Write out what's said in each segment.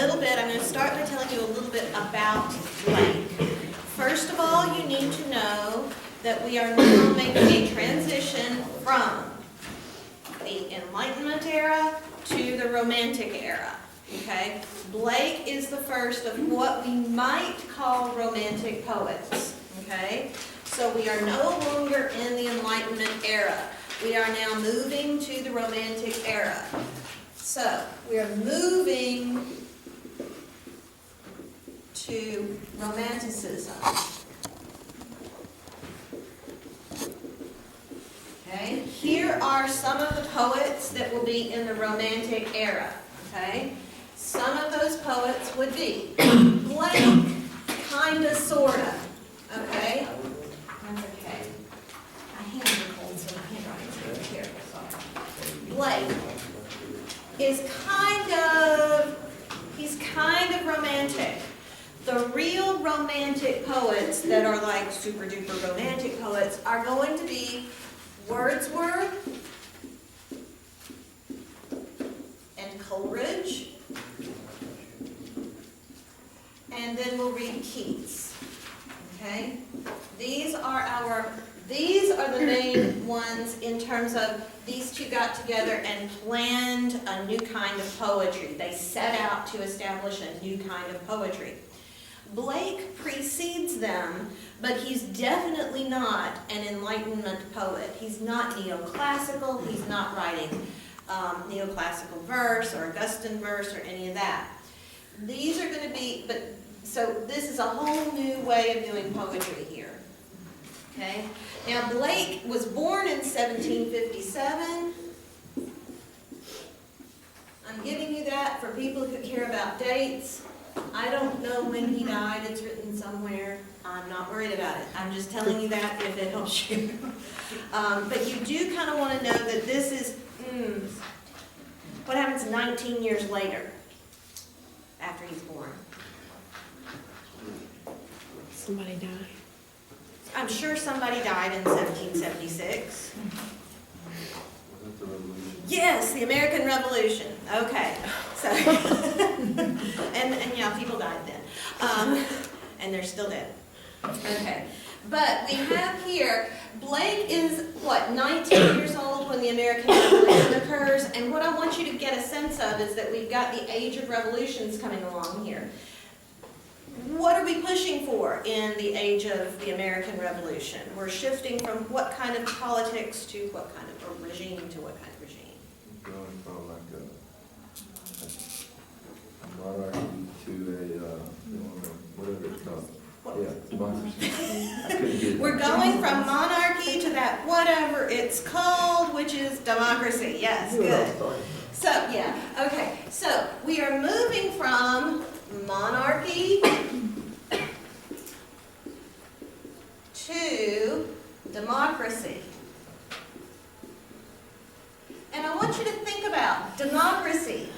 little bit. I'm going to start by telling you a little bit about Blake. First of all, you need to know that we are now making a transition from the Enlightenment era to the Romantic era. Okay? Blake is the first of what we might call Romantic poets. Okay? So we are no longer in the Enlightenment era. We are now moving to the Romantic era. So we are moving to Romanticism. Okay? Here are some of the poets that will be in the Romantic era. Okay? Some of those poets would be Blake, kinda, sorta. Okay? That's okay. My hands are cold, so my handwriting's very terrible. Sorry. Blake is he's kind of romantic. The real romantic poets that are like super duper romantic poets are going to be Wordsworth and Coleridge, and then we'll read Keats. Okay? These are the main ones in terms of these two got together and planned a new kind of poetry. They set out to establish a new kind of poetry. Blake precedes them, but he's definitely not an Enlightenment poet. He's not neoclassical. He's not writing neoclassical verse or Augustan verse or any of that. These are going to be, so this is a whole new way of doing poetry here. Okay? Now Blake was born in 1757. I'm giving you that for people who care about dates. I don't know when he died. It's written somewhere. I'm not worried about it. I'm just telling you that if it helps you. But you do kind of want to know that this is, what happens 19 years later after he's born? Somebody died. I'm sure somebody died in 1776. Was it the revolution? Yes, the American Revolution. Okay. So, and yeah, people died then. And they're still dead. Okay. But we have here, Blake is, 19 years old when the American Revolution occurs. And what I want you to get a sense of is that we've got the age of revolutions coming along here. What are we pushing for in the age of the American Revolution? We're shifting from what kind of politics to what kind of, or regime to what kind of regime? Going from like a monarchy to a, whatever it's called. Yeah, democracy. I couldn't get it. We're going from monarchy to that whatever it's called, which is democracy. Yes, good. So, yeah, okay. So, we are moving from monarchy to democracy. And I want you to think about democracy,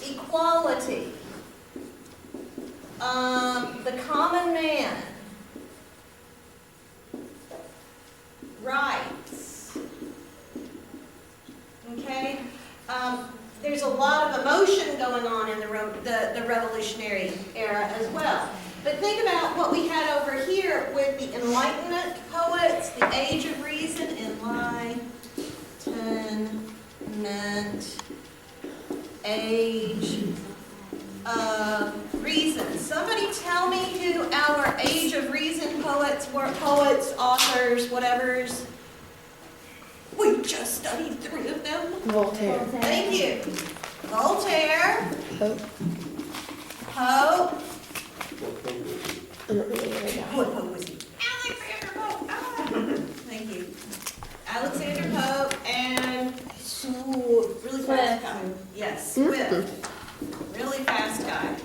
equality, the common man, rights. Okay? There's a lot of emotion going on in the revolutionary era as well. But think about what we had over here with the Enlightenment poets, the Age of Reason, Enlightenment, Age of Reason. Somebody tell me who our Age of Reason poets were, authors, whatevers. We just studied 3 of them. Voltaire. Thank you. Voltaire. Pope. Pope. I don't really know that. What Pope was he? Alexander Pope. Ah. Thank you. Alexander Pope and really fast guy. Yes, Swift. Really fast guy.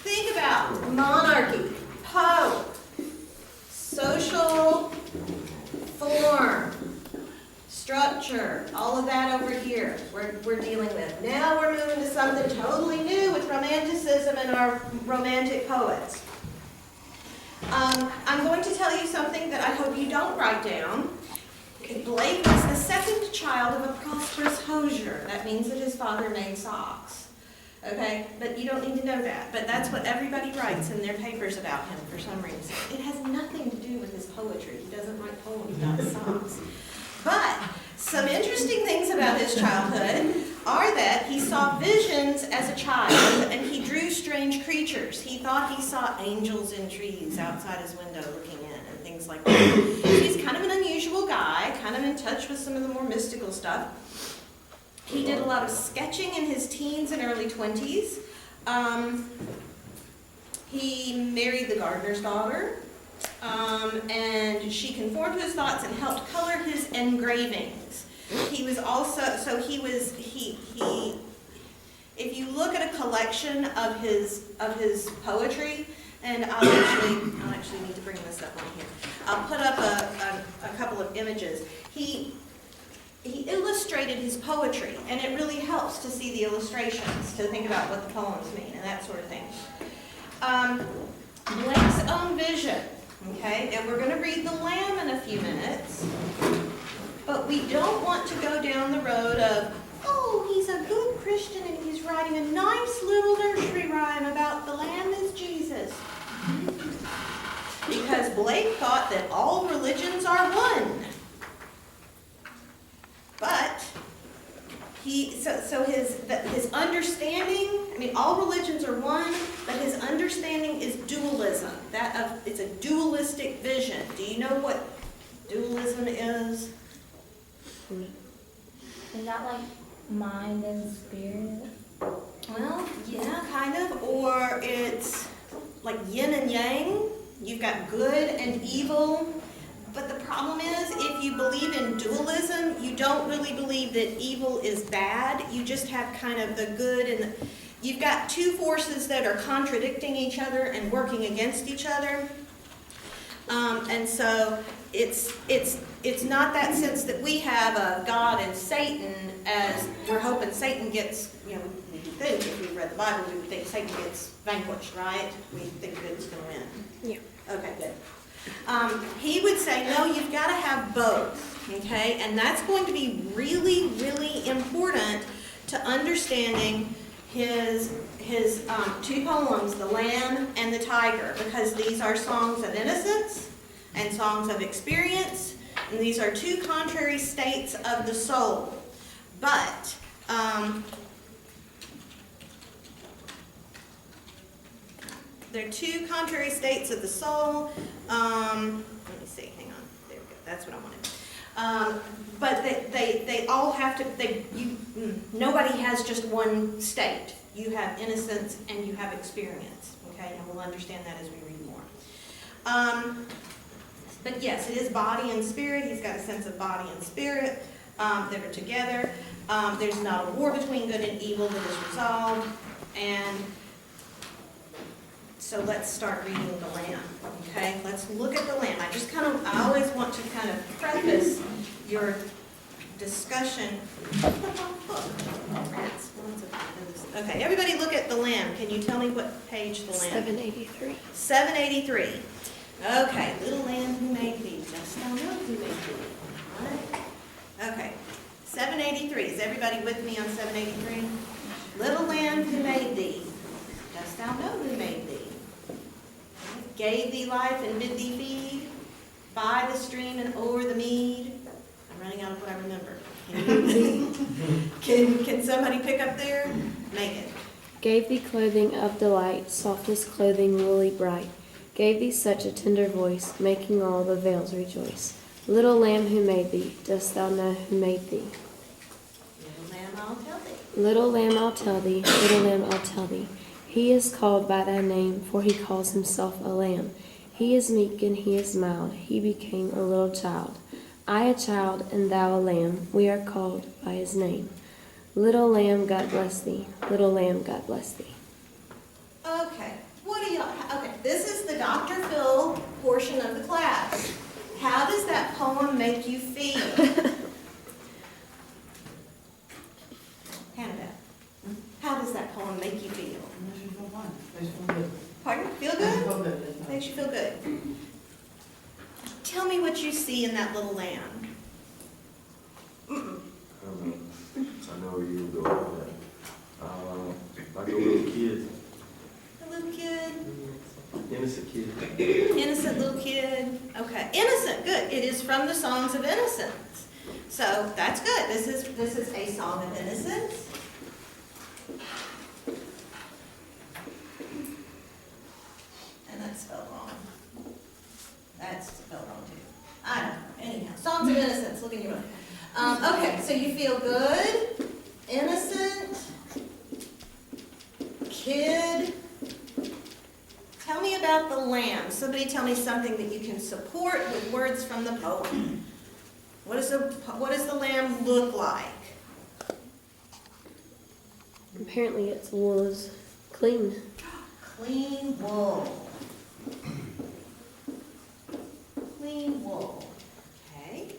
Think about monarchy, Pope, social form, structure, all of that over here we're dealing with. Now we're moving to something totally new with Romanticism and our Romantic poets. I'm going to tell you something that I hope you don't write down. Blake was the second child of a prosperous hosier. That means that his father made socks. Okay, but you don't need to know that. But that's what everybody writes in their papers about him for some reason. It has nothing to do with his poetry. He doesn't write poems, he writes songs. But some interesting things about his childhood are that he saw visions as a child and he drew strange creatures. He thought he saw angels in trees outside his window looking in and things like that. So he's kind of an unusual guy, kind of in touch with some of the more mystical stuff. He did a lot of sketching in his teens and early 20s. He married the gardener's daughter, and she conformed to his thoughts and helped color his engravings. He was also, if you look at a collection of his poetry, and I'll actually need to bring this up on here. I'll put up a couple of images. He illustrated his poetry, and it really helps to see the illustrations, to think about what the poems mean and that sort of thing. Blake's own vision, okay? And we're going to read The Lamb in a few minutes, but we don't want to go down the road of, oh, he's a good Christian and he's writing a nice little nursery rhyme about the Lamb is Jesus. Because Blake thought that all religions are one. But his understanding, I mean, all religions are one, but his understanding is dualism. It's a dualistic vision. Do you know what dualism is? Is that like mind and spirit? Well, yeah, kind of. Or it's like yin and yang. You've got good and evil. But the problem is, if you believe in dualism, you don't really believe that evil is bad. You just have kind of the good and you've got two forces that are contradicting each other and working against each other. And so it's not that sense that we have a God and Satan, as we're hoping Satan gets, we think if we read the Bible, we would think Satan gets vanquished, right? We think good's going to win. Yeah. Okay, good. He would say, no, you've got to have both, okay? And that's going to be really, really important to understanding his two poems, The Lamb and the Tiger, because these are songs of innocence and songs of experience, and these are two contrary states of the soul. But they're two contrary states of the soul. Let me see, hang on. There we go. That's what I wanted. But they all have to, nobody has just one state. You have innocence and you have experience, okay? And we'll understand that as we read more. But yes, it is body and spirit. He's got a sense of body and spirit that are together. There's not a war between good and evil that is resolved. And so let's start reading The Lamb, okay? Let's look at The Lamb. I always want to kind of preface your discussion. Okay, everybody look at The Lamb. Can you tell me what page The Lamb? 783. 783. Okay, little lamb who made thee, dost thou know who made thee? All right. Okay, 783. Is everybody with me on 783? Little lamb who made thee, dost thou know who made thee? Gave thee life and bid thee feed by the stream and o'er the mead. I'm running out of what I remember. Can somebody pick up there? Make it. Gave thee clothing of delight, softest clothing woolly bright. Gave thee such a tender voice, making all the vales rejoice. Little lamb who made thee, dost thou know who made thee? Little lamb, I'll tell thee. Little lamb, I'll tell thee, little lamb, I'll tell thee. He is called by thy name, for he calls himself a lamb. He is meek and he is mild, he became a little child. I a child and thou a lamb, we are called by his name. Little lamb, God bless thee, little lamb, God bless thee. Okay, okay, this is the Dr. Phil portion of the class. How does that poem make you feel? Hannah, how does that poem make you feel? Makes you feel fine. Makes you feel good. Pardon? Feel Makes you good? feel good. Makes you feel good. Tell me what you see in that little lamb. I know you go with that. Like a little kid. Okay, innocent, good. It is from the songs of innocence. So that's good. This is a song of innocence. And that's spelled wrong. That's spelled wrong too. I don't know. Anyhow, songs of innocence. Look in your book. Okay, so you feel good, innocent, kid. Tell me about the lamb. Somebody tell me something that you can support with words from the poem. What does the lamb look like? Apparently its wool is clean. Clean wool. Clean wool. Okay.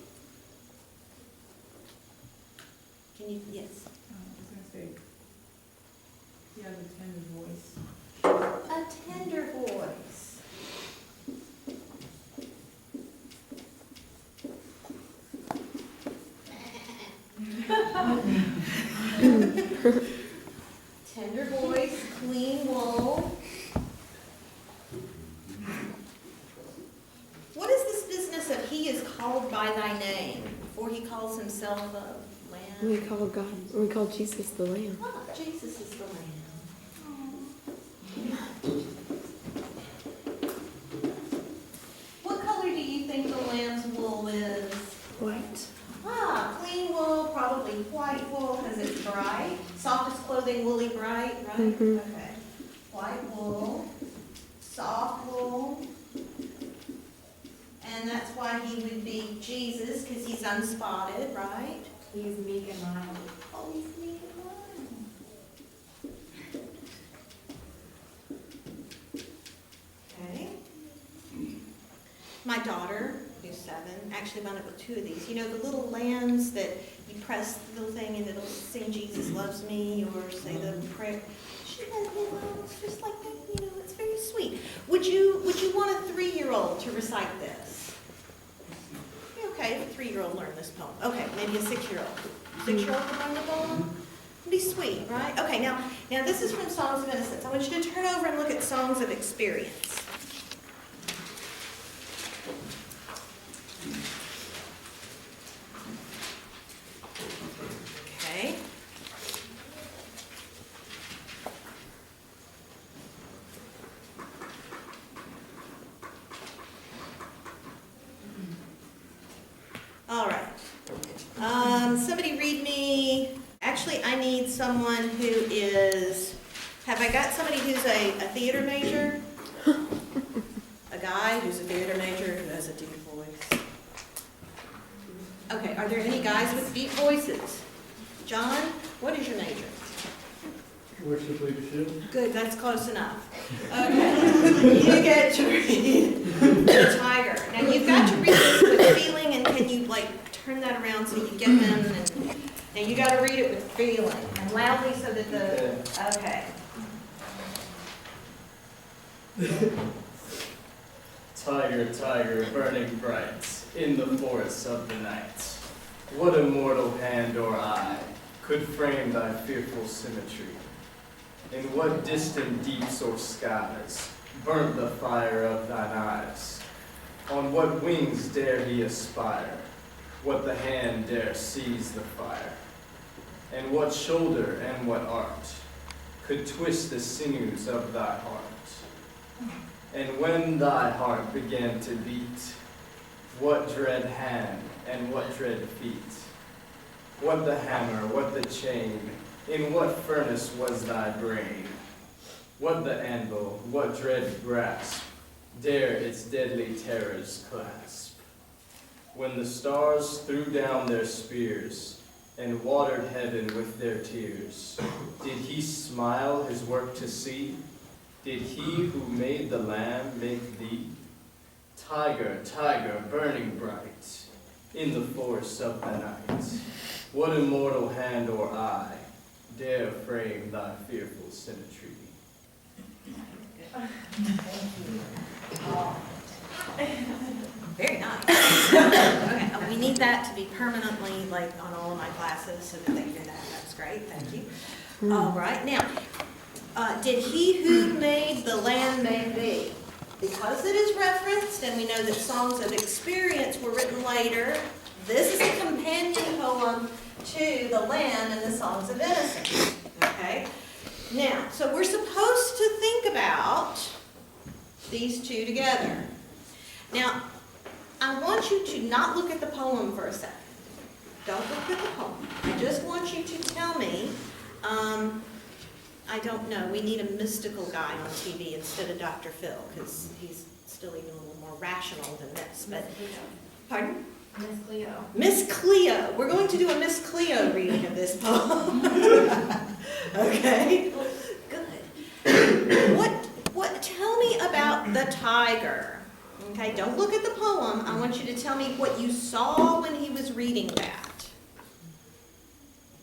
Can you, yes. I was gonna say, he has a tender voice. A tender voice. Tender voice, clean wool. What is this business of he is called by thy name before he calls himself a lamb? We call Jesus the Lamb. Oh, Jesus is the lamb. What color do you think the lamb's wool is? White. Ah, clean wool, probably white wool because it's bright. Softest clothing, woolly bright, right? Mhm. Okay. White wool, soft wool. And that's why he would be Jesus, because he's unspotted, right? He is meek and mild. Oh, he's meek and mild. Okay. My daughter, who's 7, actually wound up with 2 of these. You know, the little lambs that you press the little thing and it'll sing Jesus loves me or say the prayer. She has it's just like that, you know, it's very sweet. Would you want a 3-year-old to recite this? Okay, if a 3-year-old learn this poem. Okay, maybe a 6-year-old. 6-year-old can learn the poem? It'd be sweet, right? Okay, now this is from Songs of Innocence. I want you to turn over and look at Songs of Experience. Okay. All right. Somebody read me, actually, I need someone who is, have I got somebody who's a theater major? A guy who's a theater major who has a deep voice. Okay, are there any guys with deep voices? John, what is your major? Worship leadership. Good, that's close enough. Okay, you get to read The Tyger. Now, you've got to read this with feeling, and can you, turn that around so you get them, and you got to read it with feeling, and loudly so that the, okay. Tiger, tiger, burning bright, in the forests of the night. What immortal hand or eye could frame thy fearful symmetry? In what distant deeps or skies burnt the fire of thine eyes? On what wings dare he aspire? What the hand dare seize the fire? And what shoulder and what art could twist the sinews of thy heart? And when thy heart began to beat, what dread hand and what dread feet? What the hammer, what the chain, in what furnace was thy brain? What the anvil, what dread grasp, dare its deadly terrors clasp? When the stars threw down their spears and watered heaven with their tears, did he smile his work to see? Did he who made the lamb make thee? Tiger, tiger, burning bright, in the forests of the night, what immortal hand or eye dare frame thy fearful symmetry? Very nice. Okay, we need that to be permanently, on all of my classes, so that they hear that. That's great, thank you. All right, now, did he who made the land make thee? because it is referenced, and we know that songs of experience were written later, this is a companion poem to The Lamb and the Songs of Innocence, okay? Now, so we're supposed to think about these two together. Now, I want you to not look at the poem for a second. Don't look at the poem. I just want you to tell me, I don't know, we need a mystical guy on TV instead of Dr. Phil, because he's still even a little more rational than this, but, pardon? Miss Cleo. Miss Cleo. We're going to do a Miss Cleo reading of this poem. Okay? Good. Tell me about the tiger. Okay, don't look at the poem. I want you to tell me what you saw when he was reading that.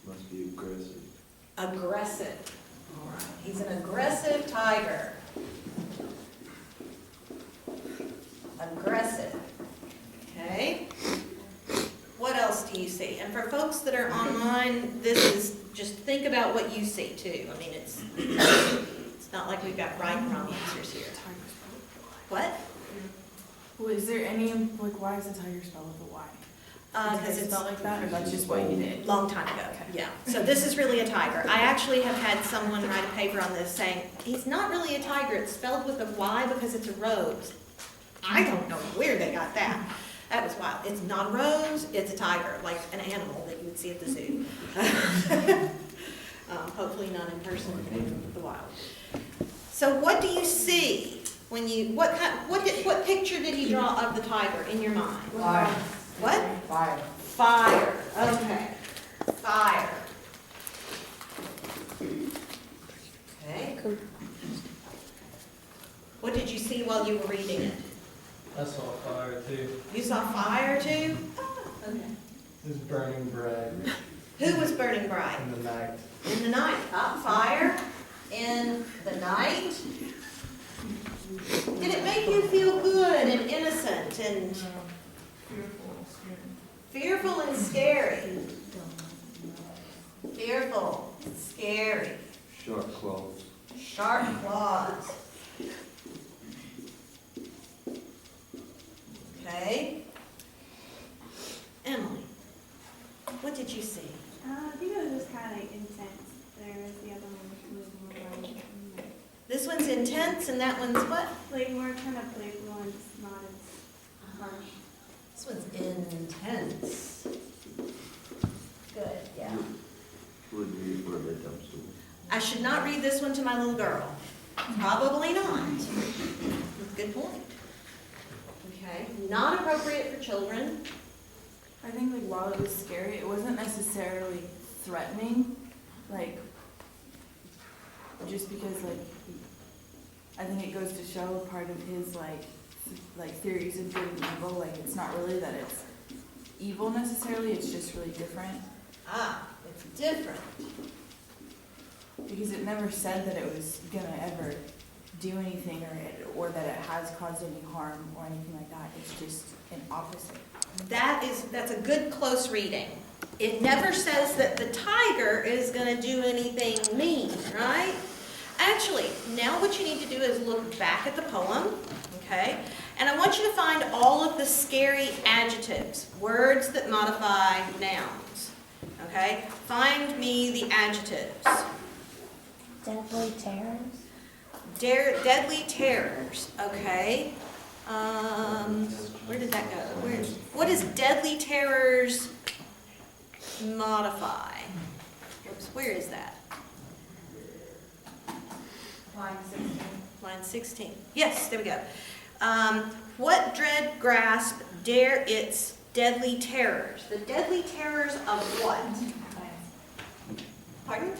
Must be aggressive. Aggressive. All right. He's an aggressive tiger. Aggressive. Okay. What else do you see? And for folks that are online, this is just think about what you see too. I mean, it's not like we've got right and wrong answers here. What? Well, is there any, like, why is the tiger spelled with a Y? Because it's spelled like that, or that's just what you did? long time ago. Yeah. So this is really a tiger. I actually have had someone write a paper on this saying he's not really a tiger. It's spelled with a Y because it's a rose. I don't know where they got that. That was wild. It's not a rose, it's a tiger, like an animal that you would see at the zoo. Hopefully not in person in the wild. So what do you see when you, what picture did he draw of the tiger in your mind? Fire. What? Fire. Fire. Okay. Fire. Okay. What did you see while you were reading it? I saw fire too. You saw fire too? Okay. It was burning bright Who was burning bright? in the night. In the night. Fire in the night. Did it make you feel good and innocent and fearful and scary? Fearful, scary. Sharp claws. Sharp claws. Okay. Emily, what did you see? I think it was just kind of like intense. There was the other one which was more like, This one's intense and that one's what? like more kind of playful and just not as harsh. This one's intense. Good, yeah. Would be for a bedtime story. I should not read this one to my little girl. Probably not. Good point. Okay, not appropriate for children. I think, like, while it was scary, it wasn't necessarily threatening, like, just because, like, I think it goes to show part of his, like theories of good and evil. Like, it's not really that it's evil necessarily, it's just really different. Ah, it's different. Because it never said that it was gonna ever do anything or that it has caused any harm or anything like that. It's just an opposite. That's a good close reading. It never says that the tiger is going to do anything mean, right? Actually, now what you need to do is look back at the poem, okay? And I want you to find all of the scary adjectives, words that modify nouns, okay? Find me the adjectives. Deadly terrors. Deadly terrors, okay? Where did that go? What does deadly terrors modify? Oops, where is that? Line 16. Line 16. Yes, there we go. What dread grasp dare its deadly terrors? The deadly terrors of what? Pardon?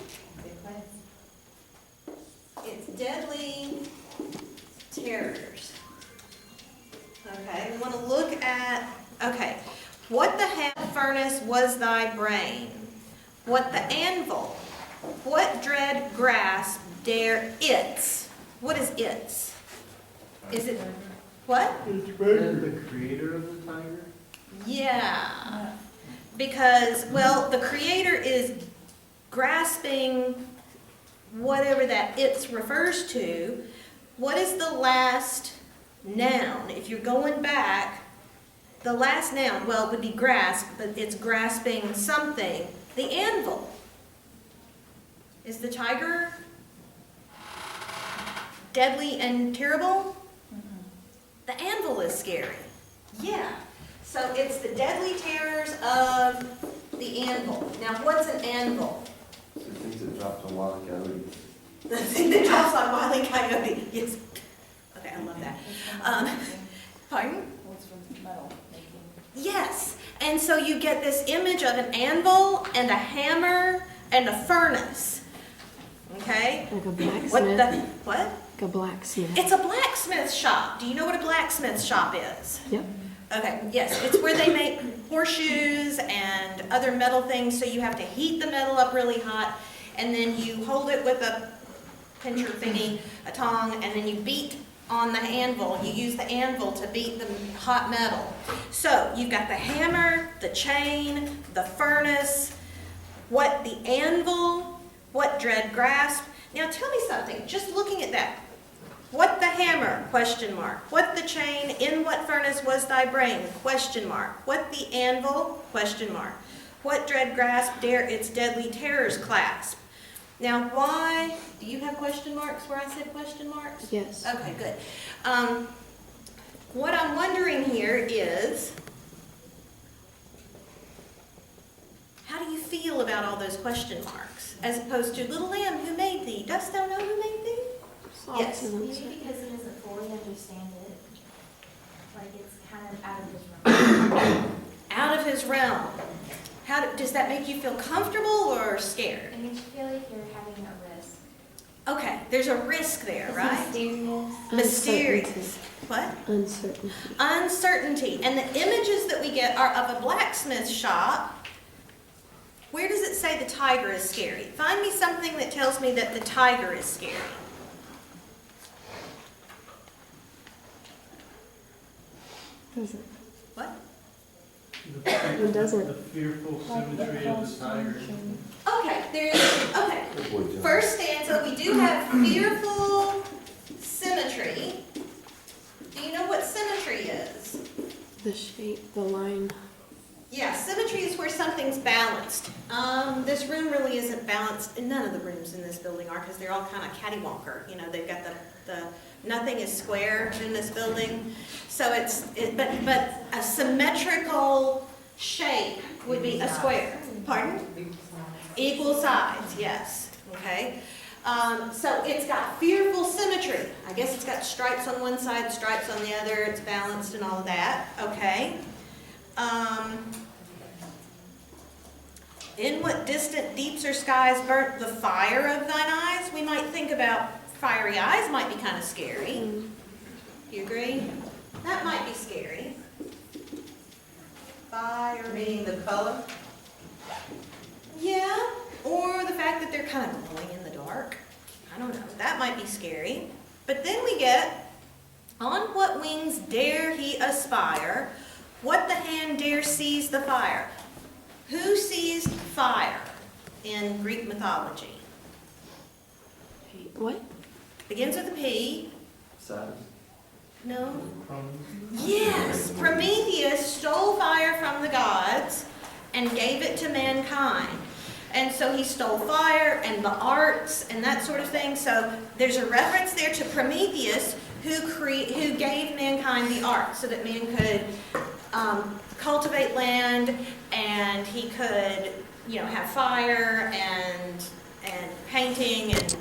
It's deadly terrors. Okay, we want to look at, okay, what the furnace was thy brain? What the anvil? What dread grasp dare its? What is its? Is it, what? The creator of the tiger? Yeah. Because, well, the creator is grasping whatever that its refers to. What is the last noun, if you're going back, the last noun, well, it would be grasp, but it's grasping something. The anvil. Is the tiger deadly and terrible? The anvil is scary. Yeah. So it's the deadly terrors of the anvil. Now, what's an anvil? So things that dropped on Wild Coyote. The thing that drops on Wile E. Coyote. Yes. Okay, I love that. Pardon? What's from metal making? Yes. And so you get this image of an anvil and a hammer and a furnace. Okay? Like a What blacksmith. the? What? Like a blacksmith. It's a blacksmith shop. Do you know what a blacksmith shop is? Yep. Okay, yes, it's where they make horseshoes and other metal things, so you have to heat the metal up really hot, and then you hold it with a pincher thingy, a tong, and then you beat on the anvil. You use the anvil to beat the hot metal. So you've got the hammer, the chain, the furnace, what the anvil, what dread grasp. Now tell me something, just looking at that. What the hammer? Question mark. What the chain? In what furnace was thy brain? Question mark. What the anvil? Question mark. What dread grasp dare its deadly terrors clasp? Now why, do you have question marks where I said question marks? Yes. Okay, good. What I'm wondering here is, how do you feel about all those question marks? As opposed to, little lamb, who made thee? Dost thou know who made thee? Yes. Maybe because he doesn't fully understand it. Like it's kind of out of his realm. Out of his realm. Does that make you feel comfortable or scared? It makes you feel like you're having a risk. Okay, there's a risk there, It's right? mysterious. Mysterious. What? Uncertainty. Uncertainty. And the images that we get are of a blacksmith shop. Where does it say the tiger is scary? Find me something that tells me that the tiger is scary. Doesn't. What? It doesn't. The fearful symmetry of the tiger. Okay, okay. Good boy, John. First stanza, we do have fearful symmetry. Do you know what symmetry is? The shape, the line. Yeah, symmetry is where something's balanced. This room really isn't balanced, and none of the rooms in this building are, because they're all kind of cattywonker. You know, they've got nothing is square in this building. So but a symmetrical shape would be a square. Pardon? Equal sides, yes. Okay. So it's got fearful symmetry. I guess it's got stripes on one side, stripes on the other. It's balanced and all of that. Okay. In what distant deeps or skies burnt the fire of thine eyes? We might think about fiery eyes might be kind of scary. Do you agree? That might be scary. Fire Meaning the color? Yeah, or the fact that they're kind of glowing in the dark. I don't know. That might be scary. But then we get, on what wings dare he aspire? What the hand dare seize the fire? Who seized fire in Greek mythology? What? Begins with a P. Saturn. No. Yes, Prometheus stole fire from the gods and gave it to mankind. And so he stole fire and the arts and that sort of thing. So there's a reference there to Prometheus who gave mankind the arts so that man could cultivate land, and he could, have fire and painting and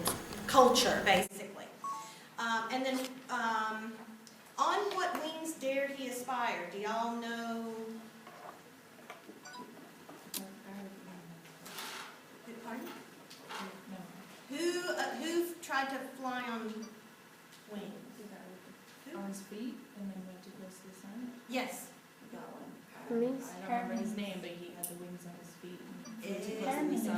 culture, basically. And then, on what wings dared he aspire? Do y'all know? Pardon? Who tried to fly on wings? Who? On his feet and then went too close to the sun. Yes. Hermes? I don't remember his name, but he had the wings on his feet. And flew too close to the Hermes. sun.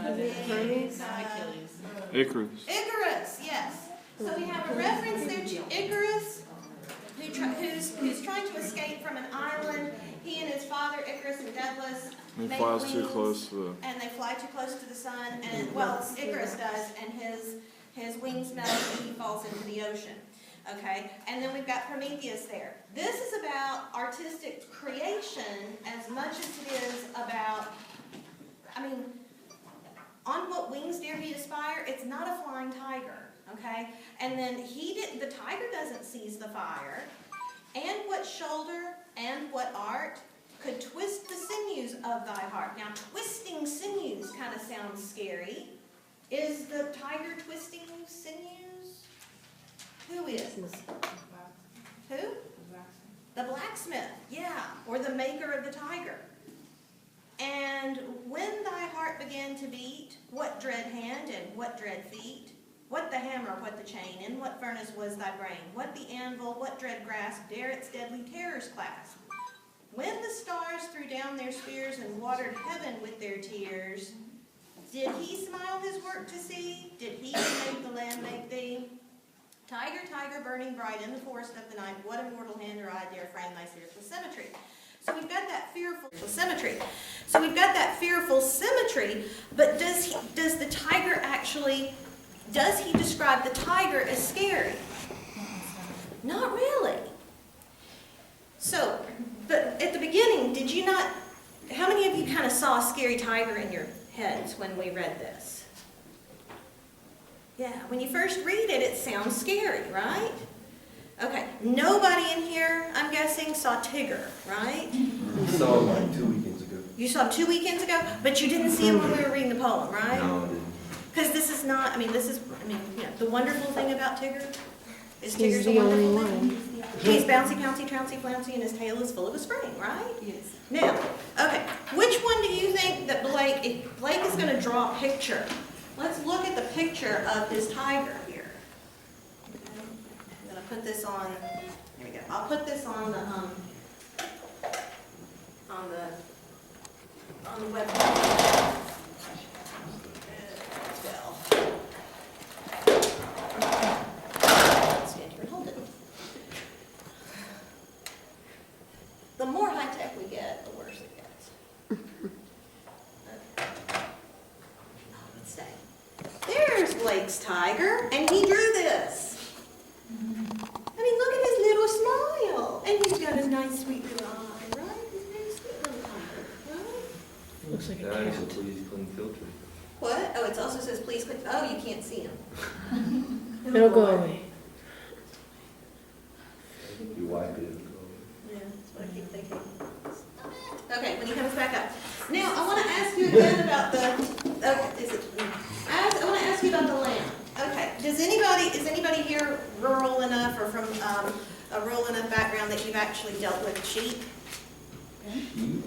Hermes? Not Achilles. Icarus. Icarus, yes. So we have a reference there to Icarus, who's trying to escape from an island. He and his father, Icarus and Daedalus, He make flies too wings, close to the. and they fly too close to the sun. And Icarus does, and his wings melt, and he falls into the ocean. Okay, and then we've got Prometheus there. This is about artistic creation as much as it is about, I mean, on what wings dare he aspire? It's not a flying tiger, okay? And then the tiger doesn't seize the fire. And what shoulder and what art could twist the sinews of thy heart. Now, twisting sinews kind of sounds scary. Is the tiger twisting sinews? Who is? Who? The blacksmith, yeah, or the maker of the tiger. And when thy heart began to beat, what dread hand and what dread feet? What the hammer, what the chain, in what furnace was thy brain? What the anvil, what dread grasp, dare its deadly terrors clasp? When the stars threw down their spears and watered heaven with their tears, did he smile his work to see? Did he who made the land make thee? Tiger, tiger, burning bright in the forest of the night, what immortal hand or eye dare frame thy fearful symmetry? So we've got that fearful symmetry. But does the tiger actually, does he describe the tiger as scary? Not really. So, but at the beginning, did you not, how many of you kind of saw a scary tiger in your heads when we read this? Yeah, when you first read it, it sounds scary, right? Okay, nobody in here, I'm guessing, saw Tigger, right? We saw him like 2 weekends ago. You saw him 2 weekends ago, but you didn't see him when we were reading the poem, right? No, I didn't. Because this is not, the wonderful thing about Tigger is He's Tigger's a the only wonderful thing. one. He's bouncy, pouncy, trouncy, flouncy, and his tail is full of a spring, right? Yes. Now, okay, which one do you think that Blake, if Blake is going to draw a picture, let's look at the picture of this tiger here. Okay. I'm going to put this on, here we go. I'll put this on the webpage. Stand here and hold it. The more high-tech we get, the worse it gets. Okay. Let's say, there's Blake's tiger, and he drew this. I mean, look at his little smile. And he's got a nice, sweet little eye, right? He's a very sweet little tiger, right? Looks like a That is a cat. please clean filter. What? Oh, it also says, please click. Oh, you can't see him. It'll go away. You wipe it, it'll go away. Yeah, that's what I keep thinking. Okay, when he comes back up. Now, I want to ask you again about I want to ask you about the lamb. Okay, is anybody here rural enough or from a rural enough background that you've actually dealt with sheep? Sheep?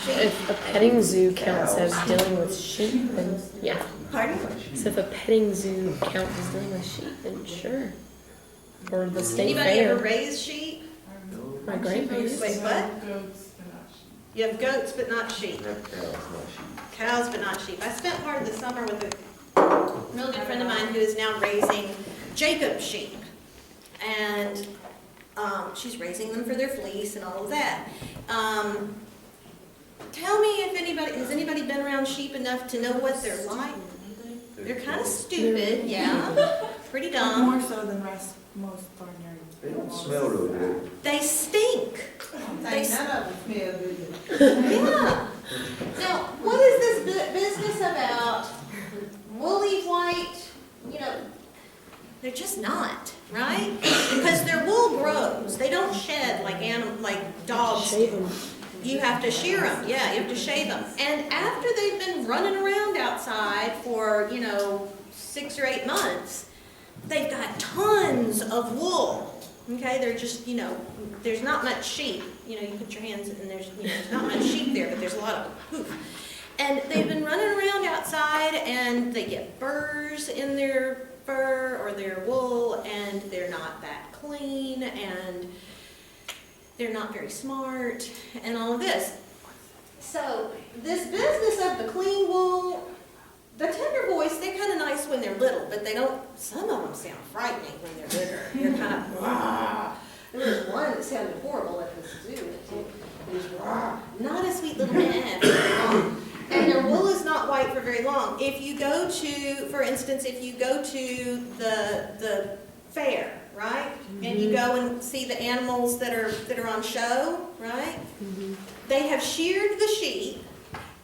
If a petting zoo counts as dealing with sheep, then yeah. Pardon? So if a petting zoo counts as dealing with sheep, then sure. Or the state Anybody ever fair. raised sheep? My grandparents. Wait, what? You have goats, but not sheep. That cow's not sheep. Cows, but not sheep. I spent part of the summer with a real good friend of mine who is now raising Jacob sheep. And she's raising them for their fleece and all of that. Tell me if has anybody been around sheep enough to know what they're like? They're kind of stupid, yeah. Pretty dumb. More so than most barnyard. They don't smell real good. They stink. They None of them smell good. Yeah. Now, what is this business about woolly white, they're just not, right? Because their wool grows. They don't shed like dogs Shave do. them. You have to shear them. Yeah, you have to shave them. And after they've been running around outside for, 6 or 8 months, they've got tons of wool. Okay, they're just, there's not much sheep. You put your hands and there's not much sheep there, but there's a lot of poof. And they've been running around outside and they get burrs in their fur or their wool and they're not that clean and they're not very smart and all of this. So this business of the clean wool, the tender voice, they're kind of nice when they're little, but some of them sound frightening when they're bigger. They're kind of, rah. There was one that sounded horrible at the zoo. It was rah. Not a sweet little man for very long. And their wool is not white for very long. If you go to, for instance, the fair, right? and you go and see the animals that are on show, right? They have sheared the sheep,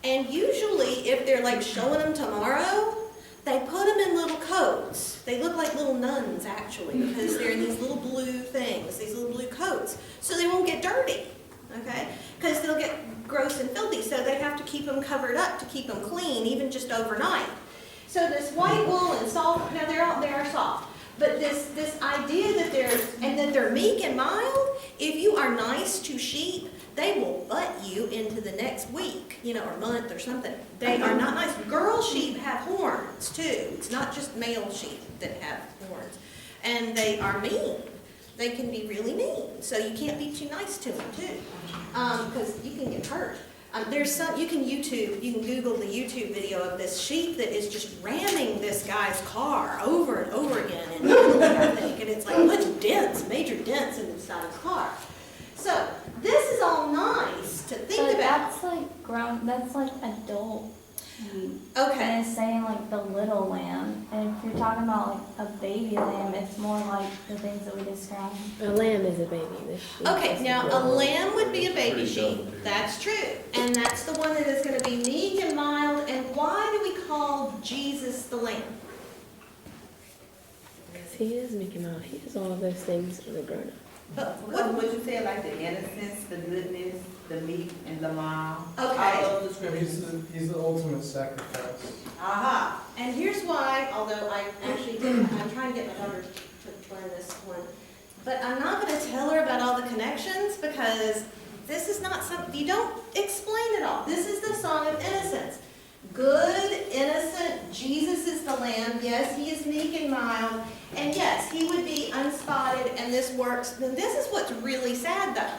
and usually if they're like showing them tomorrow, they put them in little coats. They look like little nuns actually, because they're in these little blue things, these little blue coats, so they won't get dirty, okay? Because they'll get gross and filthy, so they have to keep them covered up to keep them clean, even just overnight. So this white wool and soft, now they are soft, but this idea that they're meek and mild, if you are nice to sheep, they will butt you into the next week, or month or something. They are not nice. Girl sheep have horns too. It's not just male sheep that have horns. And they are mean. They can be really mean. So you can't be too nice to them too, because you can get hurt. You can Google the YouTube video of this sheep that is just ramming this guy's car over and over again in Italy, I think. And it's like major dents in the side of his car. So this is all nice to think But about. that's like that's like adult. Okay. And it's saying like the little lamb. And if you're talking about like a baby lamb, it's more like the things that we described. A lamb is a baby. This sheep Okay, is a now a girl. lamb would be a baby Pretty sheep. dumb, dude. That's true. And that's the one that is going to be meek and mild. And why do we call Jesus the lamb? Because he is Mickey Mouse. He is all of those things as a grown-up. But What you say, like the innocence, the goodness, the meek, and the mild? Okay. All those descriptions. He's the ultimate sacrifice. Aha. And here's why, although I actually didn't, I'm trying to get my daughter to learn this one. But I'm not going to tell her about all the connections because this is not something, you don't explain it all. This is the song of innocence. Good, innocent, Jesus is the Lamb. Yes, he is meek and mild. And yes, he would be unspotted, and this works. And this is what's really sad, though.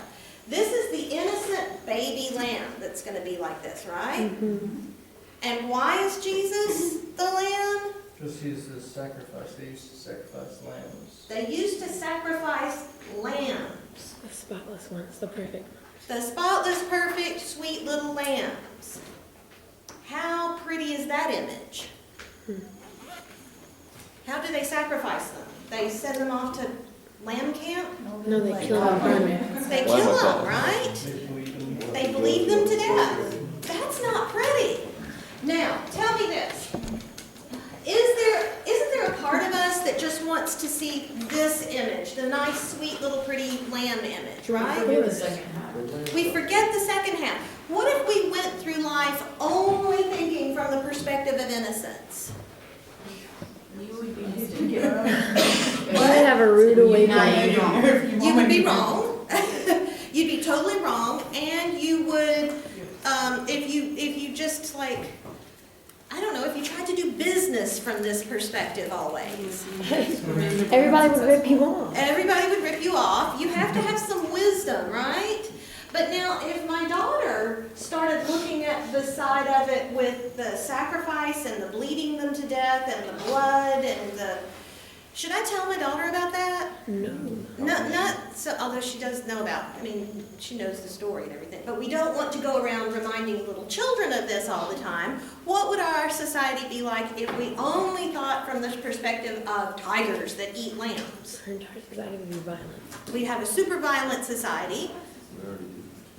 This is the innocent baby lamb that's going to be like this, right? And why is Jesus the lamb? Just use the sacrifice. They used to sacrifice lambs. They used to sacrifice lambs. The spotless ones, the perfect. The spotless, perfect, sweet little lambs. How pretty is that image? How do they sacrifice them? They send them off to lamb camp? No, they kill them and burn them. They Why kill was them, that? right? They bleed them. They bleed them to death. That's not pretty. Now, tell me this. Isn't there a part of us that just wants to see this image, the nice, sweet, little, pretty lamb image, right? We forget the second half. What if we went through life only thinking from the perspective of innocence? You would be You would have a rude awakening. You would be wrong. You'd be totally wrong, and you would, if you just like, I don't know, if you tried to do business from this perspective always. Everybody would rip you off. Everybody would rip you off. You have to have some wisdom, right? But now, if my daughter started looking at the side of it with the sacrifice and the bleeding them to death and the blood and the... Should I tell my daughter about that? No. No, not so, although she does know about, she knows the story and everything. But we don't want to go around reminding little children of this all the time. What would our society be like if we only thought from the perspective of tigers that eat lambs? Our entire society would be violent. We have a super violent society.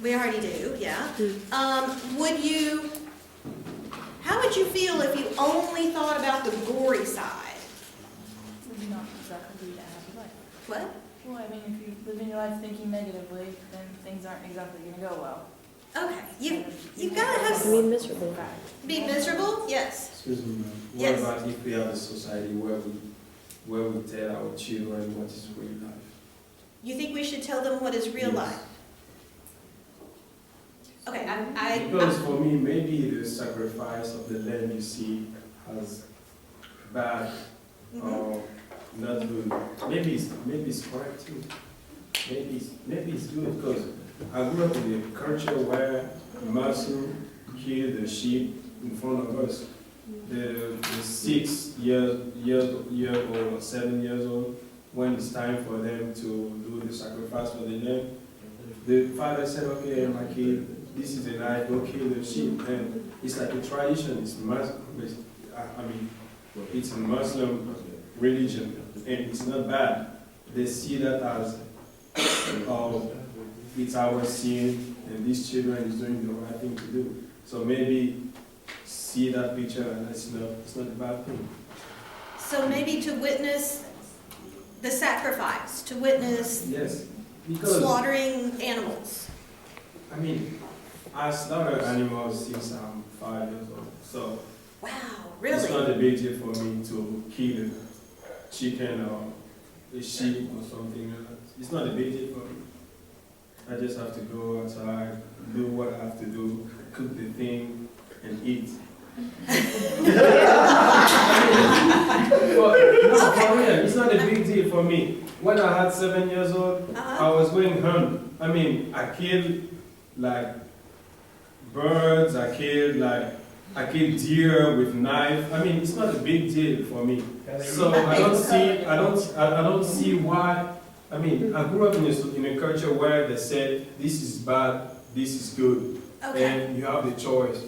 We already do, yeah. How would you feel if you only thought about the gory side? would not exactly lead a happy life. What? Well, I mean, if you live in your life thinking negatively, then things aren't exactly going to go well. Okay, you've got to have, I mean, miserable. be miserable? Yes. Excuse me, ma'am. What Yes. about if we have a society where we tell our children what is real life? You think we should tell them what is real Yes. life? Okay, Because for me, maybe the sacrifice of the lamb you see as bad or not good. Maybe it's correct too. Maybe it's good because I grew up in a culture where Muslim kill the sheep in front of us. The 6 years old or 7 years old, when it's time for them to do the sacrifice for the lamb, the father said, okay, my kid, this is a night, go kill the sheep. And it's like a tradition, it's it's a Muslim religion, and it's not bad. they see that as, it's our sin, and these children is doing the right thing to do. So maybe see that picture and it's not a bad thing. So maybe to witness the sacrifice, to witness Yes, because slaughtering animals. I mean, I slaughter animals since I'm 5 years old. So Wow, it's really? not a big deal for me to kill a chicken or a sheep or something like that. It's not a big deal for me. I just have to go outside, do what I have to do, cook the thing, and eat. For real, it's not a big deal for me. When I had 7 years old, I was going hunt. I mean, I killed like birds. I killed deer with knife. I mean, it's not a big deal for me. So I don't see why. I mean, I grew up in a culture where they said this is bad, this is good, Okay. and you have the choice.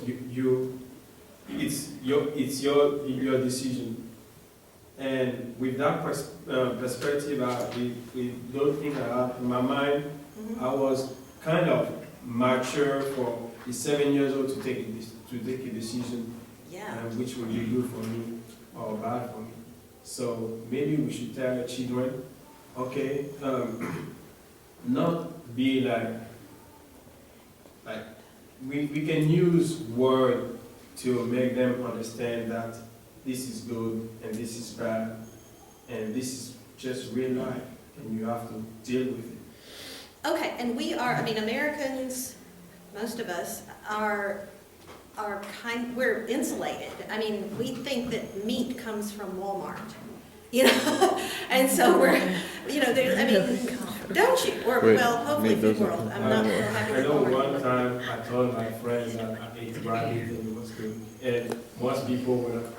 It's your decision. And with that perspective, with those things I have in my mind, Mhm. I was kind of mature for the 7 years old to take a decision, Yeah. which would be good for me or bad for me. So maybe we should tell children, okay, not be like we can use word to make them understand that this is good and this is bad and this is just real life and you have to deal with it. Okay, and we are, I mean, Americans, most of us, we're insulated. I mean, we think that meat comes from Walmart, you know? And so we're, you know, I mean, don't you? Or, well, hopefully Food World. I'm not real happy I with know Walmart. one time I told my friends that I ate rabbit and it was good. And most people were like,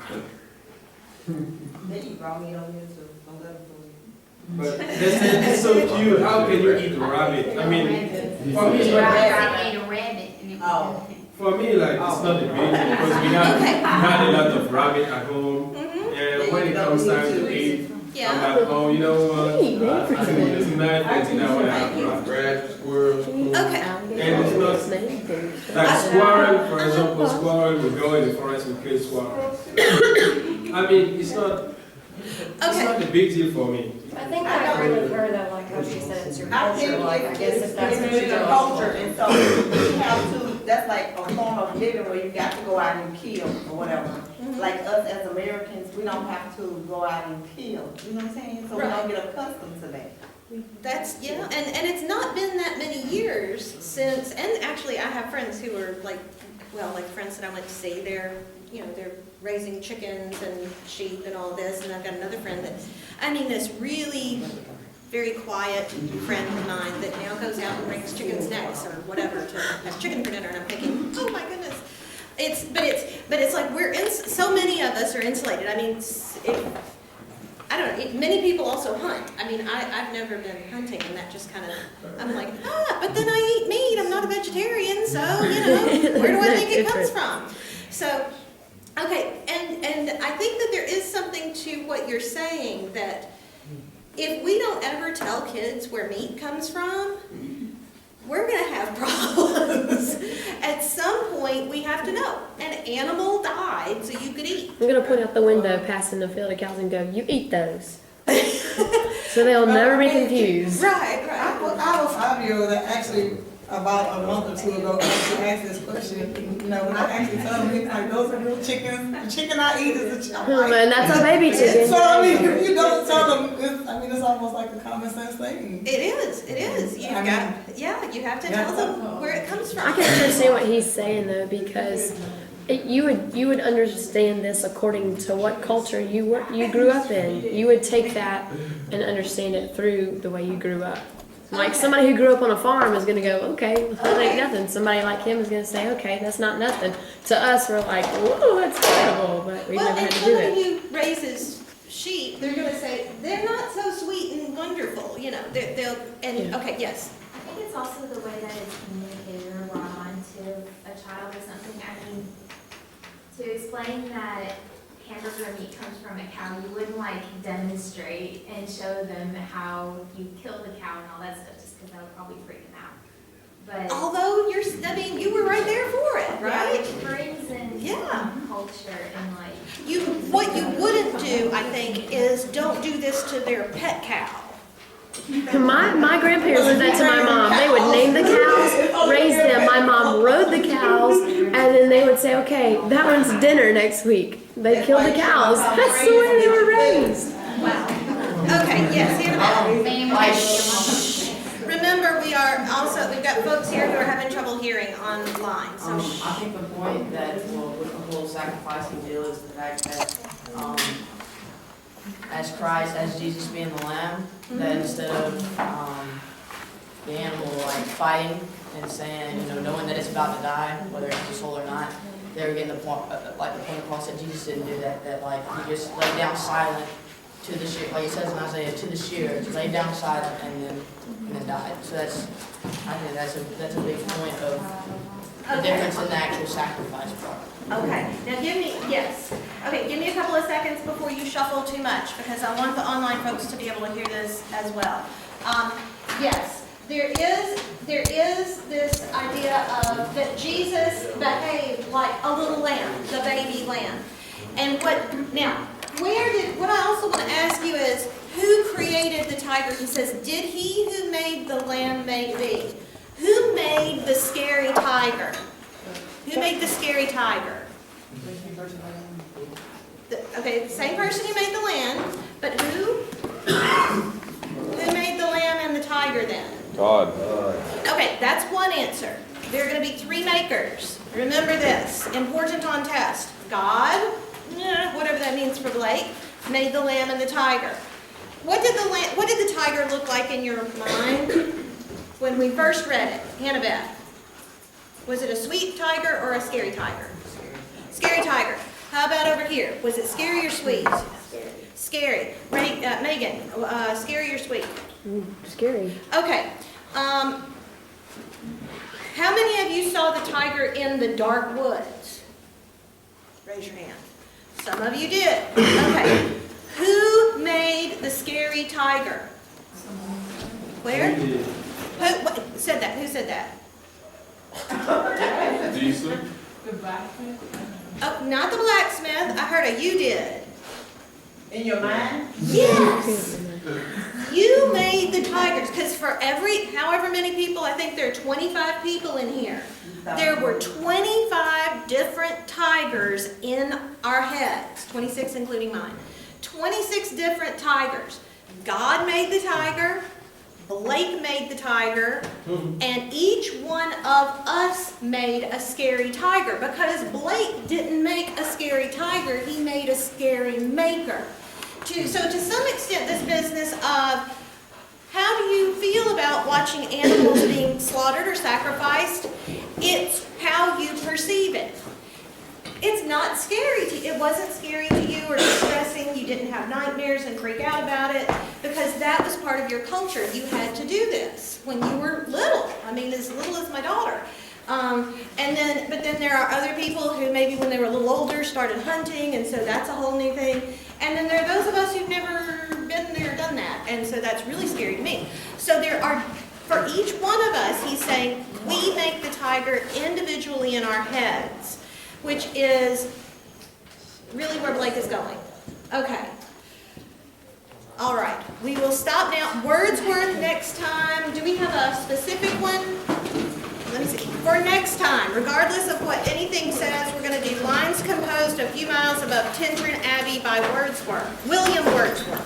They eat raw meat on here too, on other food. but it's so cute. How can you eat rabbit? I mean, for me, Oh. for me, like, it's not a big deal because we had a lot of rabbit at home. Mhm. And when it comes time to eat, I'm Yeah. like, oh, you know what? I think it's nice that you know I have rat, squirrel, coon. Okay. And it's not like squirrel, for example, squirrel, we go in the forest, we kill squirrel. I mean, it's not a big deal for me. I think I agree with her though, like how she said it's your I culture, think like I guess if that's what it's you your do. culture, and so you have to, that's like a form of living where you got to go out and kill or whatever. Mhm. Like us as Americans, we don't have to go out and kill, you know what I'm saying? So we Right. don't get accustomed to that. That's, yeah, and it's not been that many years since, and actually I have friends who are like, well, like friends that I went to see, they're raising chickens and sheep and all this, and I've got another friend that, I mean, this really very quiet friend of mine that now goes out and brings chicken snacks or whatever to have chicken for dinner, and I'm thinking, oh my goodness. But it's like so many of us are insulated. I mean, I don't know, many people also hunt. I mean, I've never been hunting, and that just kind of, I'm like, but then I eat meat, I'm not a vegetarian, so, you know, where do I think it comes from? So, okay, and I think that there is something to what you're saying, that if we don't ever tell kids where meat comes from, we're gonna have problems. At some point, we have to know, an animal died so you could eat. I'm gonna put out the window, passing the field of cows, and go, "You eat those," so they'll never be confused. Right. I have a 5-year-old that actually, about a month or two ago, actually asked this question. You know, when I actually told him, he's like, those are real chickens. The chicken I eat is a chicken. And that's a baby chicken. So, I mean, if you don't tell them, it's almost like a common sense thing. It is. You have to tell them where it comes from. I can understand what he's saying though, because you would understand this according to what culture you grew up in. You would take that and understand it through the way you grew up. Like somebody who grew up on a farm is gonna go, okay, that ain't nothing. Somebody like him is gonna say, okay, that's not nothing. To us, we're like, whoa, that's terrible, but we've never had to do somebody it. who raises sheep, they're gonna say, they're not so sweet and wonderful, you know, okay, yes. I think it's also the way that it's communicated or brought on to a child or something. I mean, to explain that hamburger meat comes from a cow, you wouldn't like demonstrate and show them how you kill the cow and all that stuff, just because that would probably freak them out. But Although you were right there for it, yeah, right? it brings in Yeah. culture and like. What you wouldn't do, I think, is don't do this to their pet cow. My grandparents did that to my mom. They would name the cows, raise them. My mom rode the cows, and then they would say, okay, that one's dinner next week. They'd kill the cows. That's the way they were raised. Wow. Okay, yes, remember, we've got folks here who are having trouble hearing online, so. I think the point that, with the whole sacrificing deal is the fact that, as Jesus being the lamb, that instead of, the animal like fighting and saying, knowing that it's about to die, whether it's his soul or not, they were getting the point, like the point across that Jesus didn't do that, like he just laid down silent to the shear, like it says in Isaiah, to the shear, just laid down silent and then died. So I think that's a big point of the difference in the actual sacrifice part. Okay, now give me a couple of seconds before you shuffle too much, because I want the online folks to be able to hear this as well. Yes, there is this idea of that Jesus behaved like a little lamb, the baby lamb. And what I also want to ask you is, who created the tiger? He says, did he who made the lamb make thee? Who made the scary tiger? Who made the scary tiger? Okay, the same person who made the lamb, but who? Who made the lamb and the tiger then? God. Okay, that's one answer. There are going to be three makers. Remember this, important on test. God, whatever that means for Blake, made the lamb and the tiger. What did the tiger look like in your mind when we first read it? Hannah Beth. Was it a sweet tiger or a scary tiger? Scary tiger. How about over here? Was it scary or sweet? Scary. Megan, scary or sweet? Scary. Okay. How many of you saw the tiger in the dark woods? Raise your hand. Some of you did. Okay. Who made the scary tiger? Where? Who said that? Who said that? Jesus. Oh, not the blacksmith. I heard a you did. In your mind? Yes. You made the tigers, because for however many people, I think there are 25 people in here. There were 25 different tigers in our heads, 26 including mine. 26 different tigers. God made the tiger, Blake made the tiger, and each one of us made a scary tiger, because Blake didn't make a scary tiger, he made a scary maker. So to some extent, this business of how do you feel about watching animals being slaughtered or sacrificed, it's how you perceive it. It's not scary to you. It wasn't scary to you or distressing. You didn't have nightmares and freak out about it, because that was part of your culture. You had to do this when you were little. I mean, as little as my daughter. But then there are other people who maybe when they were a little older started hunting, and so that's a whole new thing. And then there are those of us who've never been there or done that, and so that's really scary to me. So for each one of us, he's saying, we make the tiger individually in our heads, which is really where Blake is going. Okay. All right. We will stop now. Wordsworth next time. Do we have a specific one? Let me see. For next time, regardless of what anything says, we're going to do Lines Composed a Few Miles Above Tintern Abbey by Wordsworth. William Wordsworth.